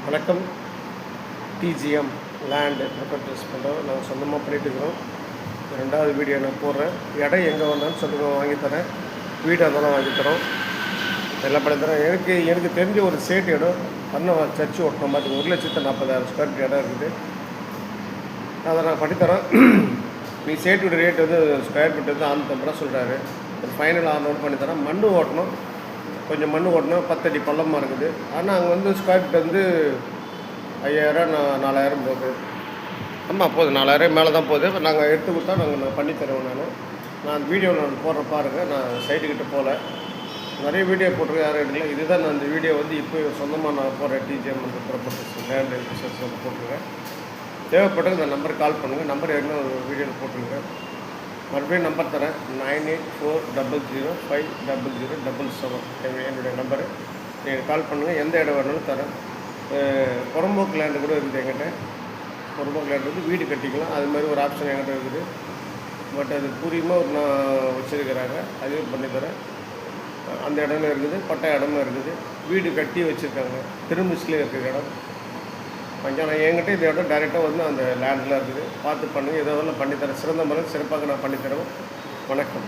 வணக்கம். DGM land properties பண்ணுறோம். நாங்கள் சொந்தமாக பண்ணிகிட்ருக்கிறோம். ரெண்டாவது வீடியோ நான் போடுறேன். இடம் எங்கே வேணாலும் சொல்லுங்கள், வாங்கித்தரேன். வீடாக இருந்தாலும் வாங்கித்தரோம், எல்லாம் பண்ணித்தரேன். எனக்கு தெரிஞ்ச ஒரு சேட்டு இடம் சர்ச்சு ஓட்டின மாதிரி 1,40,000 ஸ்கொயர் ஃபீட் இடம் இருக்குது. அதை நான் பண்ணித்தரேன். நீ சேட்டோட ரேட் வந்து ஸ்கொயர் ஃபீட் வந்து 650 ரூபா சொல்கிறாரு. ஒரு ஃபைனல் 600 பண்ணித்தரேன். மண் ஓட்டணும், கொஞ்சம் மண் ஓட்டணும். 10 அடி பள்ளமாக இருக்குது. ஆனால் அங்கே வந்து ஸ்கொயர் ஃபீட் வந்து 5,000 4,000 போகுது. ஆமாம், போகுது 4,000 மேலே தான் போகுது. நாங்கள் எடுத்து கொடுத்தா நான் பண்ணித்தருவேன். நான் வீடியோவில் போடுற பாருங்கள். நான் சைட்டுக்கிட்ட போகல, நிறைய வீடியோ போட்டிருக்கேன், யாரும் எடுக்கல. இதுதான் நான் இந்த வீடியோ வந்து இப்போ சொந்தமாக நான் போகிறேன். டிஜிஎம் ப்ராப்பர்ட்டிஸ் லேண்ட் பிஸ்னஸ் போட்டிருக்கேன். தேவைப்பட்டது இந்த நம்பருக்கு கால் பண்ணுங்கள். நம்பர் ஏற்கனவே ஒரு வீடியோவில் போட்டிருக்கேன். மறுபடியும் நம்பர் தரேன். 9840050077 என்னுடைய நம்பரு. நீங்கள் கால் பண்ணுங்கள். எந்த இடம் வேணாலும் தரேன். புறம்போக்கு லேண்டு கூட இருக்குது என்கிட்ட. புறம்போக்கு லேண்டு வந்து வீடு கட்டிக்கலாம், அது மாதிரி ஒரு ஆப்ஷன் என்கிட்ட இருக்குது. பட் அது பூரியமாக ஒரு நான் வச்சுருக்கிறாங்க, அதுவும் பண்ணித்தரேன். அந்த இடமும் இருக்குது, பட்டா இடமும் இருக்குது. வீடு கட்டி வச்சுருக்காங்க, திருமிஸ்லேயே இருக்கிற இடம். கொஞ்சம் நான் என்கிட்ட இந்த இடம் டைரெக்டாக வந்து அந்த லேண்டில் இருக்குது. பார்த்து பண்ணுங்கள். எதாவது பண்ணித்தரேன். சிறந்த முறை சிறப்பாக நான் பண்ணித்தரேன். வணக்கம்.